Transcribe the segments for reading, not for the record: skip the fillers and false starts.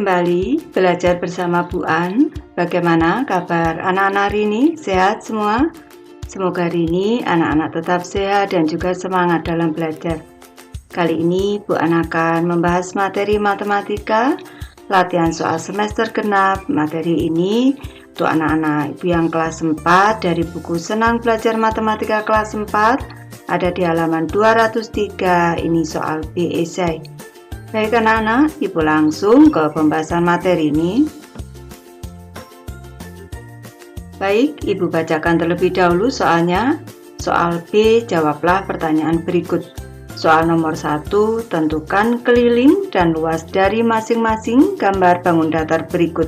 kembali belajar bersama Bu An. Bagaimana kabar anak-anak hari ini? Sehat semua? Semoga hari ini anak-anak tetap sehat dan juga semangat dalam belajar. Kali ini Bu An akan membahas materi matematika, latihan soal semester genap. Materi ini untuk anak-anak ibu yang kelas 4 dari buku Senang Belajar Matematika kelas 4, ada di halaman 203. Ini soal B esai. Baik anak-anak, ibu langsung ke pembahasan materi ini. Baik, ibu bacakan terlebih dahulu soalnya. Soal B, jawablah pertanyaan berikut. Soal nomor 1, tentukan keliling dan luas dari masing-masing gambar bangun datar berikut.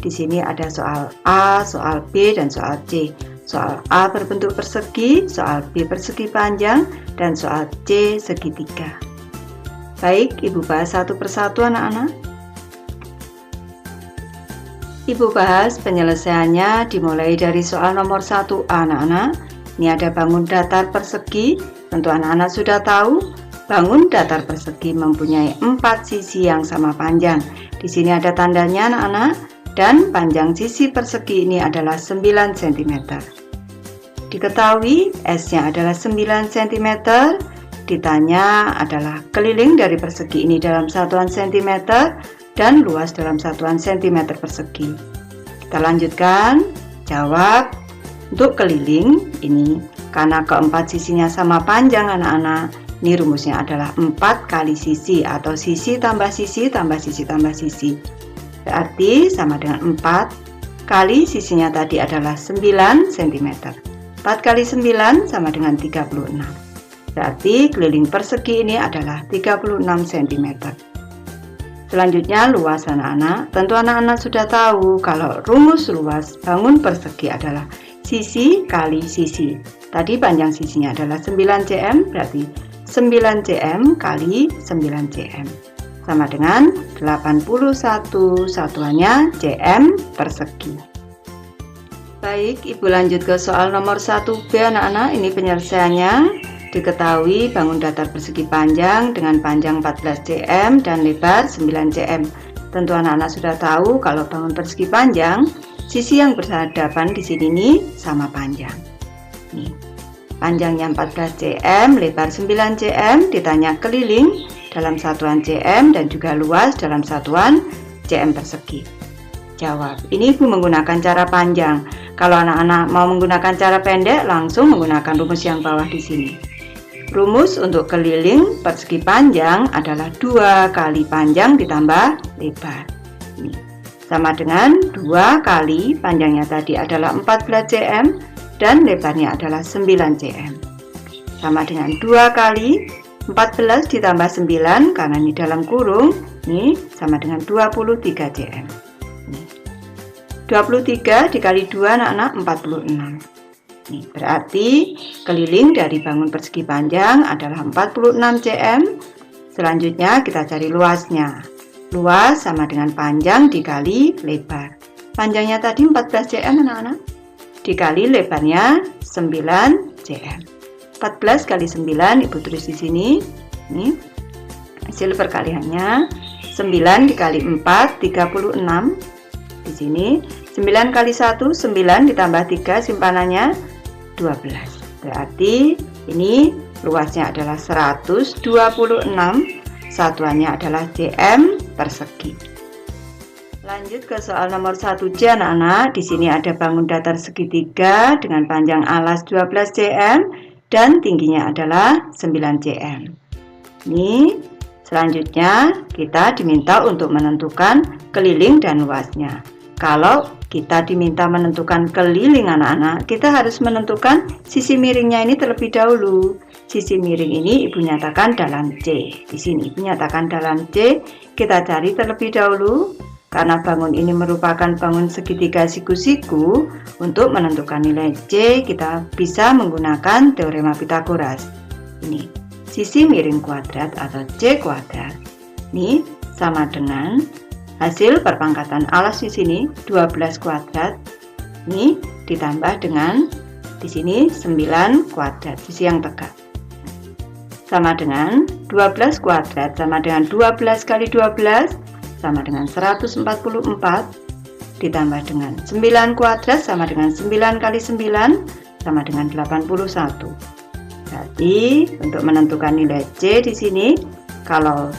Di sini ada soal A, soal B, dan soal C. Soal A berbentuk persegi, soal B persegi panjang, dan soal C segitiga. Baik, ibu bahas satu persatu anak-anak. Ibu bahas penyelesaiannya dimulai dari soal nomor 1 anak-anak. Ini ada bangun datar persegi. Tentu anak-anak sudah tahu, bangun datar persegi mempunyai 4 sisi yang sama panjang. Di sini ada tandanya anak-anak, dan panjang sisi persegi ini adalah 9 cm. Diketahui S-nya adalah 9 cm. Ditanya adalah keliling dari persegi ini dalam satuan cm dan luas dalam satuan cm persegi. Kita lanjutkan. Jawab. Untuk keliling ini karena keempat sisinya sama panjang anak-anak, ini rumusnya adalah 4 kali sisi atau sisi tambah sisi tambah sisi tambah sisi. Berarti sama dengan 4 kali sisinya tadi adalah 9 cm. 4 kali 9 sama dengan 36. Berarti keliling persegi ini adalah 36 cm. Selanjutnya luas anak-anak. Tentu anak-anak sudah tahu kalau rumus luas bangun persegi adalah sisi kali sisi. Tadi panjang sisinya adalah 9 cm, berarti 9 cm kali 9 cm. Sama dengan 81, satuannya cm persegi. Baik, ibu lanjut ke soal nomor 1B anak-anak. Ini penyelesaiannya. Diketahui bangun datar persegi panjang dengan panjang 14 cm dan lebar 9 cm. Tentu anak-anak sudah tahu kalau bangun persegi panjang, sisi yang berhadapan di sini nih sama panjang. Nih, panjangnya 14 cm, lebar 9 cm, ditanya keliling dalam satuan cm dan juga luas dalam satuan cm persegi. Jawab. Ini ibu menggunakan cara panjang. Kalau anak-anak mau menggunakan cara pendek, langsung menggunakan rumus yang bawah di sini. Rumus untuk keliling persegi panjang adalah 2 kali panjang ditambah lebar. Ini sama dengan 2 kali panjangnya tadi adalah 14 cm dan lebarnya adalah 9 cm. Sama dengan 2 kali 14 ditambah 9 karena ini dalam kurung, ini sama dengan 23 cm. Ini 23 dikali 2 anak-anak 46. Nih, berarti keliling dari bangun persegi panjang adalah 46 cm. Selanjutnya kita cari luasnya. Luas sama dengan panjang dikali lebar. Panjangnya tadi 14 cm anak-anak. Dikali lebarnya 9 cm. 14 kali 9 ibu tulis di sini. Nih, hasil perkaliannya 9 dikali 4 36. Di sini 9 kali 1 9 ditambah 3 simpanannya 12. Berarti ini luasnya adalah 126, satuannya adalah cm persegi. Lanjut ke soal nomor 1C anak-anak. Di sini ada bangun datar segitiga dengan panjang alas 12 cm dan tingginya adalah 9 cm. Ini selanjutnya kita diminta untuk menentukan keliling dan luasnya. Kalau kita diminta menentukan keliling anak-anak, kita harus menentukan sisi miringnya ini terlebih dahulu. Sisi miring ini ibu nyatakan dalam C. Di sini ibu nyatakan dalam C. Kita cari terlebih dahulu. Karena bangun ini merupakan bangun segitiga siku-siku, untuk menentukan nilai C kita bisa menggunakan teorema Pythagoras. Ini sisi miring kuadrat atau C kuadrat. Ini sama dengan hasil perpangkatan alas di sini 12 kuadrat. Ini ditambah dengan di sini 9 kuadrat, sisi yang tegak. Sama dengan 12 kuadrat sama dengan 12 kali 12 sama dengan 144 ditambah dengan 9 kuadrat sama dengan 9 kali 9 sama dengan 81. Berarti untuk menentukan nilai C di sini, kalau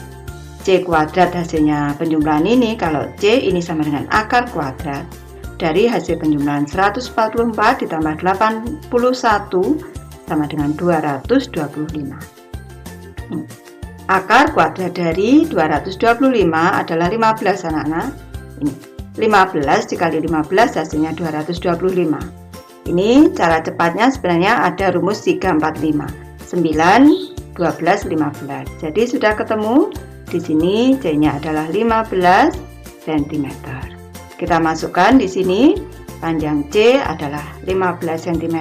C kuadrat hasilnya penjumlahan ini, kalau C ini sama dengan akar kuadrat dari hasil penjumlahan 144 ditambah 81 sama dengan 225. Akar kuadrat dari 225 adalah 15 anak-anak. Ini 15 dikali 15 hasilnya 225. Ini cara cepatnya sebenarnya ada rumus 345. 9, 12, 15. Jadi sudah ketemu. Di sini C-nya adalah 15 cm. Kita masukkan di sini panjang C adalah 15 cm.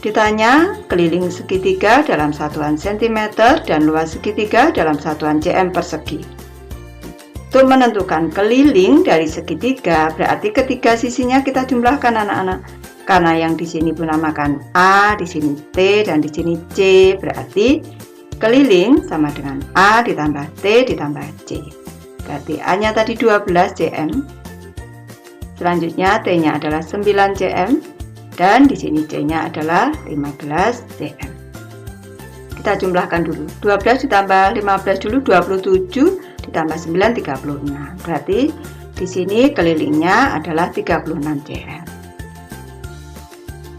Ditanya keliling segitiga dalam satuan cm dan luas segitiga dalam satuan cm persegi. Untuk menentukan keliling dari segitiga, berarti ketiga sisinya kita jumlahkan anak-anak. Karena yang di sini pun namakan A, di sini T, dan di sini C, berarti keliling sama dengan A ditambah T ditambah C. Berarti A-nya tadi 12 cm. Selanjutnya T-nya adalah 9 cm. Dan di sini C-nya adalah 15 cm. Kita jumlahkan dulu. 12 ditambah 15 dulu 27 ditambah 9 36. Berarti di sini kelilingnya adalah 36 cm.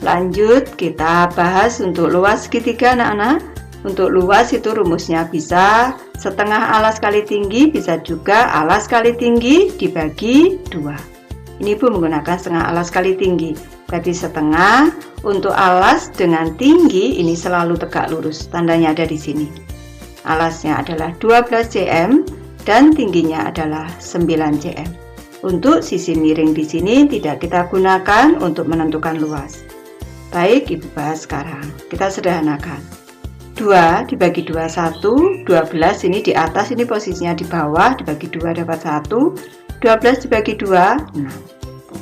Lanjut kita bahas untuk luas segitiga anak-anak. Untuk luas itu rumusnya bisa setengah alas kali tinggi, bisa juga alas kali tinggi dibagi 2. Ini Ibu menggunakan setengah alas kali tinggi. Berarti setengah untuk alas dengan tinggi ini selalu tegak lurus. Tandanya ada di sini. Alasnya adalah 12 cm dan tingginya adalah 9 cm. Untuk sisi miring di sini tidak kita gunakan untuk menentukan luas. Baik, Ibu bahas sekarang. Kita sederhanakan. 2 dibagi 2 1, 12 ini di atas, ini posisinya di bawah, dibagi 2 dapat 1, 12 dibagi 2 6.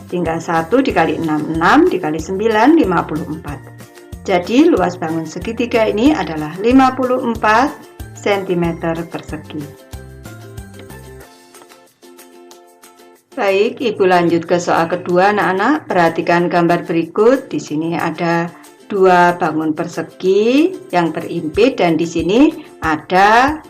Tinggal 1 dikali 6, 6 dikali 9, 54. Jadi luas bangun segitiga ini adalah 54 cm persegi. Baik, Ibu lanjut ke soal kedua anak-anak. Perhatikan gambar berikut. Di sini ada 2 bangun persegi yang terimpit dan di sini ada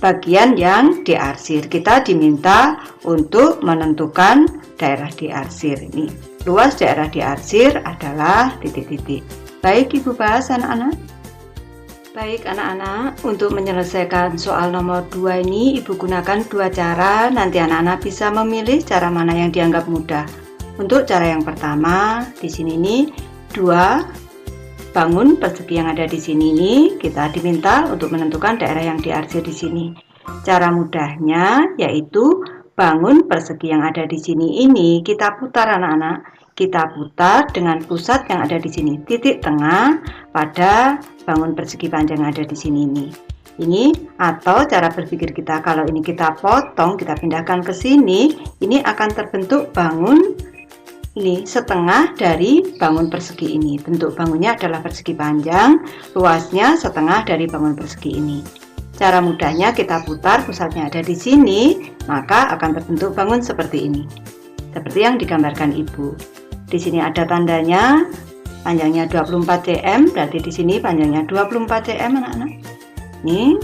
bagian yang diarsir. Kita diminta untuk menentukan daerah diarsir ini. Luas daerah diarsir adalah titik-titik. Baik, Ibu bahas anak-anak. Baik anak-anak, untuk menyelesaikan soal nomor 2 ini Ibu gunakan 2 cara. Nanti anak-anak bisa memilih cara mana yang dianggap mudah. Untuk cara yang pertama, di sini nih 2 bangun persegi yang ada di sini ini kita diminta untuk menentukan daerah yang diarsir di sini. Cara mudahnya yaitu bangun persegi yang ada di sini ini kita putar anak-anak. Kita putar dengan pusat yang ada di sini, titik tengah pada bangun persegi panjang yang ada di sini ini. Ini atau cara berpikir kita, kalau ini kita potong, kita pindahkan ke sini, ini akan terbentuk bangun ini setengah dari bangun persegi ini. Bentuk bangunnya adalah persegi panjang, luasnya setengah dari bangun persegi ini. Cara mudahnya kita putar, pusatnya ada di sini, maka akan terbentuk bangun seperti ini. Seperti yang digambarkan Ibu. Di sini ada tandanya, panjangnya 24 cm, berarti di sini panjangnya 24 cm anak-anak. Ini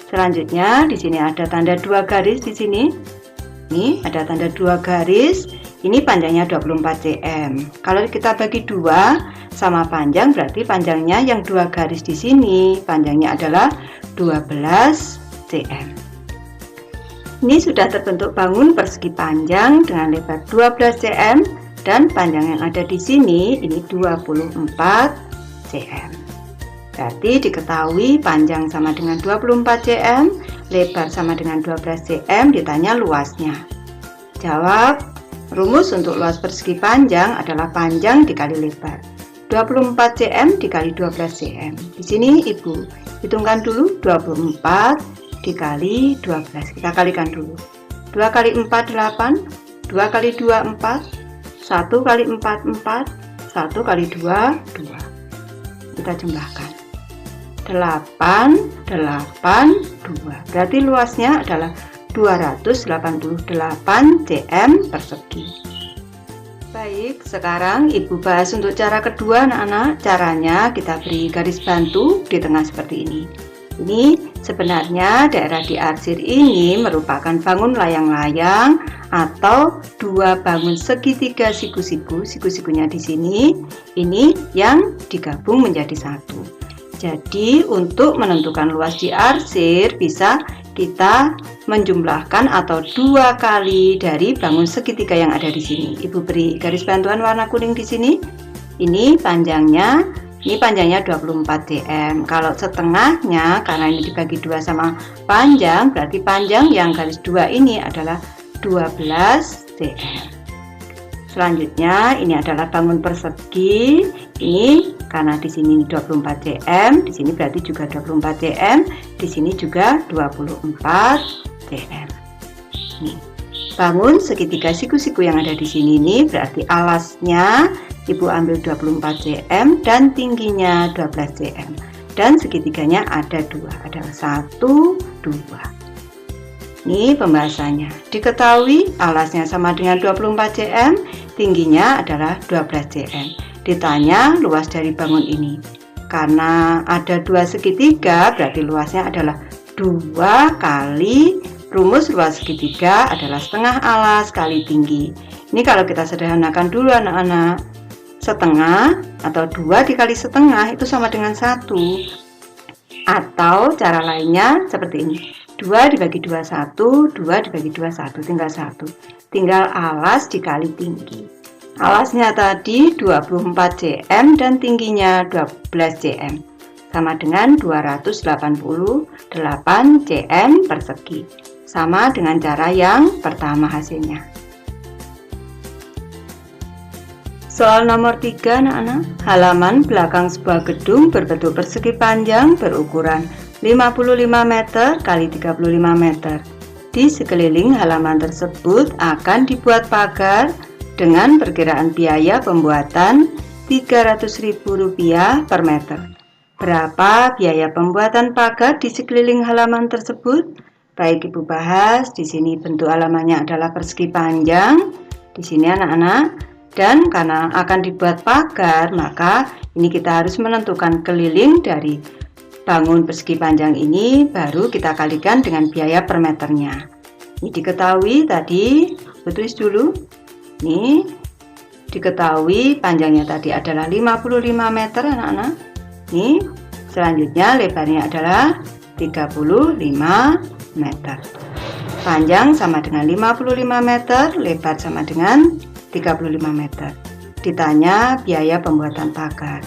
selanjutnya di sini ada tanda 2 garis di sini. Ini ada tanda 2 garis. Ini panjangnya 24 cm. Kalau kita bagi 2 sama panjang, berarti panjangnya yang 2 garis di sini, panjangnya adalah 12 cm. Ini sudah terbentuk bangun persegi panjang dengan lebar 12 cm dan panjang yang ada di sini ini 24 cm. Berarti diketahui panjang sama dengan 24 cm, lebar sama dengan 12 cm, ditanya luasnya. Jawab. Rumus untuk luas persegi panjang adalah panjang dikali lebar. 24 cm dikali 12 cm. Di sini Ibu hitungkan dulu 24 dikali 12. Kita kalikan dulu. 2 kali 4 8, 2 kali 2 4, 1 kali 4 4, 1 kali 2 2. Kita jumlahkan. 8, 8, 2. Berarti luasnya adalah 288 cm persegi. Baik, sekarang Ibu bahas untuk cara kedua anak-anak. Caranya kita beri garis bantu di tengah seperti ini. Ini sebenarnya daerah di arsir ini merupakan bangun layang-layang atau dua bangun segitiga siku-siku. Siku-sikunya di sini, ini yang digabung menjadi satu. Jadi untuk menentukan luas di arsir bisa kita menjumlahkan atau 2 kali dari bangun segitiga yang ada di sini. Ibu beri garis bantuan warna kuning di sini. Ini panjangnya 24 cm. Kalau setengahnya, karena ini dibagi 2 sama panjang, berarti panjang yang garis 2 ini adalah 12 cm. Selanjutnya ini adalah bangun persegi. Ini karena di sini 24 cm, di sini berarti juga 24 cm, di sini juga 24 cm. Nih, bangun segitiga siku-siku yang ada di sini ini berarti alasnya Ibu ambil 24 cm dan tingginya 12 cm. Dan segitiganya ada 2, adalah 1, 2. Ini pembahasannya. Diketahui alasnya sama dengan 24 cm, tingginya adalah 12 cm. Ditanya luas dari bangun ini. Karena ada 2 segitiga, berarti luasnya adalah 2 kali rumus luas segitiga adalah setengah alas kali tinggi. Ini kalau kita sederhanakan dulu anak-anak. Setengah atau 2 dikali setengah itu sama dengan 1. Atau cara lainnya seperti ini. 2 dibagi 2, 1. 2 dibagi 2, 1. Tinggal 1. Tinggal alas dikali tinggi. Alasnya tadi 24 cm dan tingginya 12 cm. Sama dengan 288 cm persegi. Sama dengan cara yang pertama hasilnya. Soal nomor 3 anak-anak. Halaman belakang sebuah gedung berbentuk persegi panjang berukuran 55 meter x 35 meter. Di sekeliling halaman tersebut akan dibuat pagar dengan perkiraan biaya pembuatan Rp300.000 per meter. Berapa biaya pembuatan pagar di sekeliling halaman tersebut? Baik, Ibu bahas. Di sini bentuk halamannya adalah persegi panjang. Di sini anak-anak. Dan karena akan dibuat pagar, maka ini kita harus menentukan keliling dari bangun persegi panjang ini, baru kita kalikan dengan biaya per meternya. Ini diketahui tadi, tulis dulu. Ini diketahui panjangnya tadi adalah 55 meter anak-anak. Ini selanjutnya lebarnya adalah 35 meter. Panjang sama dengan 55 meter, lebar sama dengan 35 meter. Ditanya biaya pembuatan pagar.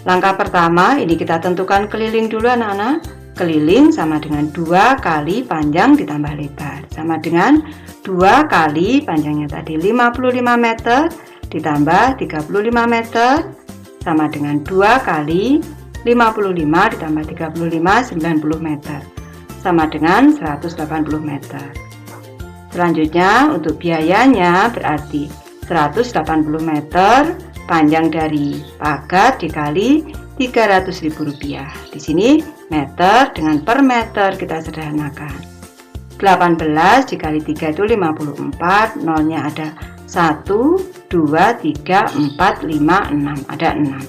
Langkah pertama, ini kita tentukan keliling dulu anak-anak. Keliling sama dengan 2 kali panjang ditambah lebar. Sama dengan 2 kali panjangnya tadi 55 meter ditambah 35 meter. Sama dengan 2 kali 55 ditambah 35, 90 meter. Sama dengan 180 meter. Selanjutnya untuk biayanya berarti 180 meter panjang dari pagar dikali Rp300.000. Di sini meter dengan per meter kita sederhanakan. 18 dikali 3 itu 54, nolnya ada 1, 2, 3, 4, 5, 6, ada 6.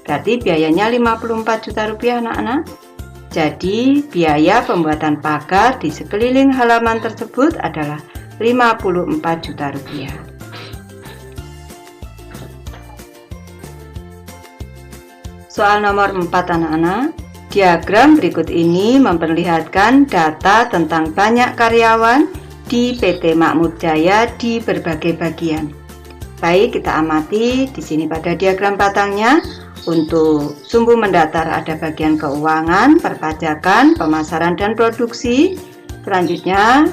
Berarti biayanya Rp54 juta anak-anak. Jadi biaya pembuatan pagar di sekeliling halaman tersebut adalah Rp54 juta. Soal nomor 4 anak-anak. Diagram berikut ini memperlihatkan data tentang banyak karyawan di PT Makmur Jaya di berbagai bagian. Baik, kita amati di sini pada diagram batangnya. Untuk sumbu mendatar ada bagian keuangan, perpajakan, pemasaran dan produksi. Selanjutnya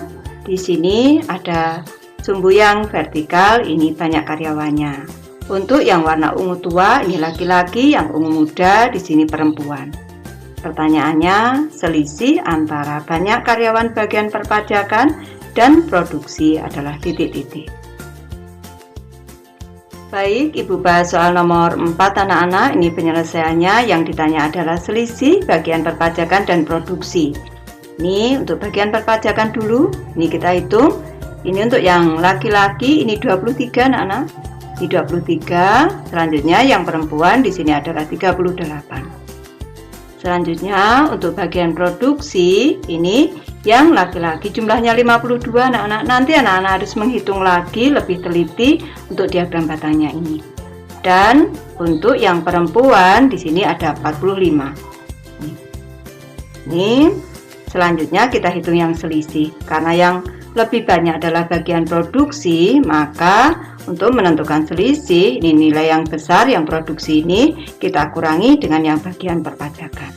di sini ada sumbu yang vertikal, ini banyak karyawannya. Untuk yang warna ungu tua ini laki-laki, yang ungu muda di sini perempuan. Pertanyaannya, selisih antara banyak karyawan bagian perpajakan dan produksi adalah titik-titik. Baik, Ibu bahas soal nomor 4 anak-anak. Ini penyelesaiannya yang ditanya adalah selisih bagian perpajakan dan produksi. Ini untuk bagian perpajakan dulu. Ini kita hitung. Ini untuk yang laki-laki ini 23 anak-anak. Ini 23. Selanjutnya yang perempuan di sini adalah 38. Selanjutnya untuk bagian produksi ini yang laki-laki jumlahnya 52 anak-anak. Nanti anak-anak harus menghitung lagi lebih teliti untuk diagram batangnya ini. Dan untuk yang perempuan di sini ada 45. Ini selanjutnya kita hitung yang selisih. Karena yang lebih banyak adalah bagian produksi, maka untuk menentukan selisih, ini nilai yang besar yang produksi ini kita kurangi dengan yang bagian perpajakan.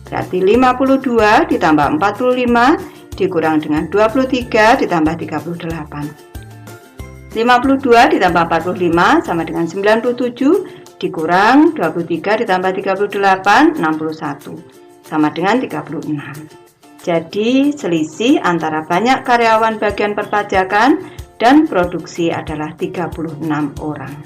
Berarti 52 ditambah 45 dikurang dengan 23 ditambah 38. 52 ditambah 45 sama dengan 97 dikurang 23 ditambah 38, 61 sama dengan 36. Jadi selisih antara banyak karyawan bagian perpajakan dan produksi adalah 36 orang.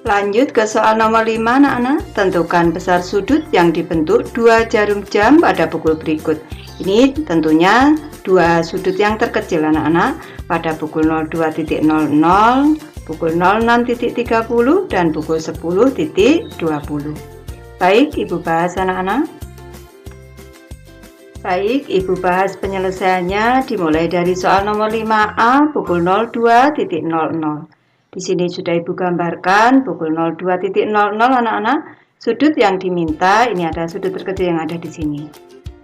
Lanjut ke soal nomor 5 anak-anak. Tentukan besar sudut yang dibentuk 2 jarum jam pada pukul berikut. Ini tentunya 2 sudut yang terkecil anak-anak pada pukul 02.00, pukul 06.30 dan pukul 10.20. Baik, Ibu bahas anak-anak. Baik, Ibu bahas penyelesaiannya dimulai dari soal nomor 5A pukul 02.00. Di sini sudah Ibu gambarkan pukul 02.00 anak-anak. Sudut yang diminta ini ada sudut terkecil yang ada di sini.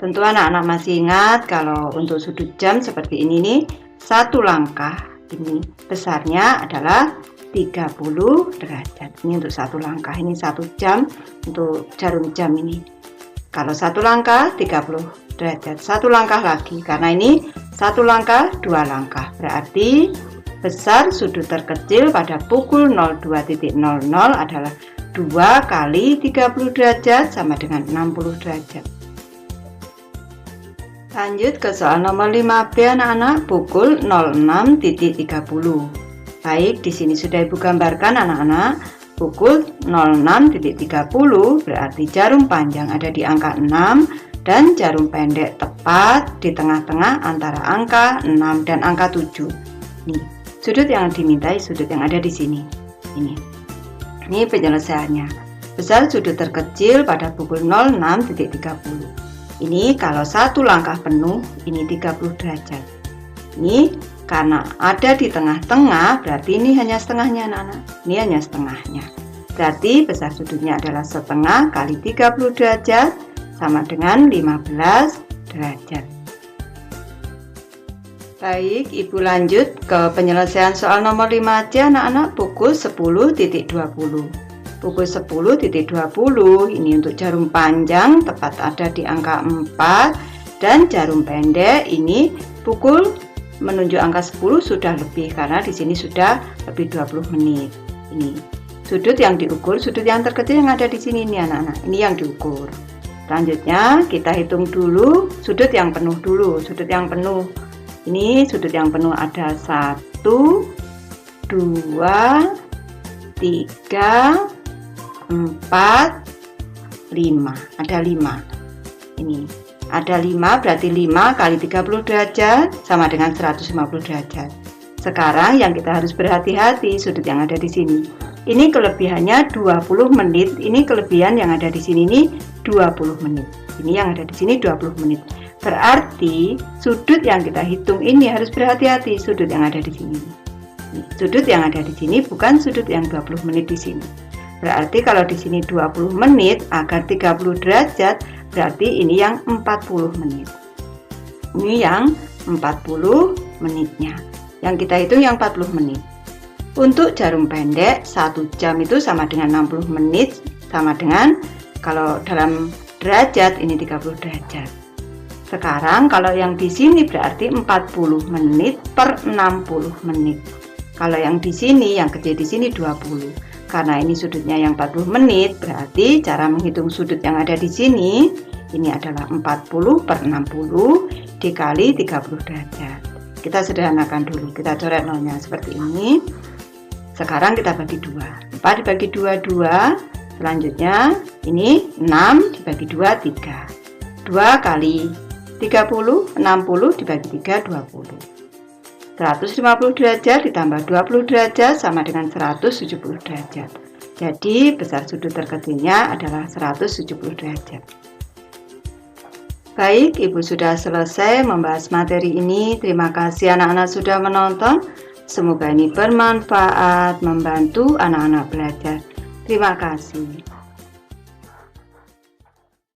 Tentu anak-anak masih ingat kalau untuk sudut jam seperti ini nih, 1 langkah ini besarnya adalah 30 derajat. Ini untuk 1 langkah, ini 1 jam untuk jarum jam ini. Kalau 1 langkah 30 derajat, 1 langkah lagi karena ini 1 langkah 2 langkah. Berarti besar sudut terkecil pada pukul 02.00 adalah 2 kali 30 derajat sama dengan 60 derajat. Lanjut ke soal nomor 5B anak-anak pukul 06.30. Baik, di sini sudah Ibu gambarkan anak-anak. Pukul 06.30 berarti jarum panjang ada di angka 6 dan jarum pendek tepat di tengah-tengah antara angka 6 dan angka 7. Nih, sudut yang dimintai sudut yang ada di sini. Ini penyelesaiannya. Besar sudut terkecil pada pukul 06.30. Ini kalau 1 langkah penuh ini 30 derajat. Ini karena ada di tengah-tengah berarti ini hanya setengahnya anak-anak. Ini hanya setengahnya. Berarti besar sudutnya adalah setengah kali 30 derajat sama dengan 15 derajat. Baik, Ibu lanjut ke penyelesaian soal nomor 5C anak-anak pukul 10.20. Pukul 10.20 ini untuk jarum panjang tepat ada di angka 4 dan jarum pendek ini pukul menunjuk angka 10 sudah lebih karena di sini sudah lebih 20 menit. Ini sudut yang diukur, sudut yang terkecil yang ada di sini nih anak-anak. Ini yang diukur. Selanjutnya kita hitung dulu sudut yang penuh dulu. Sudut yang penuh. Ini sudut yang penuh ada 1, 2, 3, 4, 5. Ada 5. Ini ada 5 berarti 5 kali 30 derajat sama dengan 150 derajat. Sekarang yang kita harus berhati-hati sudut yang ada di sini. Ini kelebihannya 20 menit. Ini kelebihan yang ada di sini ini 20 menit. Ini yang ada di sini 20 menit. Berarti sudut yang kita hitung ini harus berhati-hati sudut yang ada di sini. Sudut yang ada di sini bukan sudut yang 20 menit di sini. Berarti kalau di sini 20 menit agar 30 derajat berarti ini yang 40 menit. Ini yang 40 menitnya. Yang kita hitung yang 40 menit. Untuk jarum pendek 1 jam itu sama dengan 60 menit sama dengan kalau dalam derajat ini 30 derajat. Sekarang kalau yang di sini berarti 40 menit per 60 menit. Kalau yang di sini, yang kecil di sini 20. Karena ini sudutnya yang 40 menit, berarti cara menghitung sudut yang ada di sini, ini adalah 40 per 60 dikali 30 derajat. Kita sederhanakan dulu, kita coret nolnya seperti ini. Sekarang kita bagi 2. 4 dibagi 2, 2. Selanjutnya ini 6 dibagi 2, 3. 2 kali 30, 60 dibagi 3, 20. 150 derajat ditambah 20 derajat sama dengan 170 derajat. Jadi besar sudut terkecilnya adalah 170 derajat. Baik, Ibu sudah selesai membahas materi ini. Terima kasih anak-anak sudah menonton. Semoga ini bermanfaat, membantu anak-anak belajar. Terima kasih.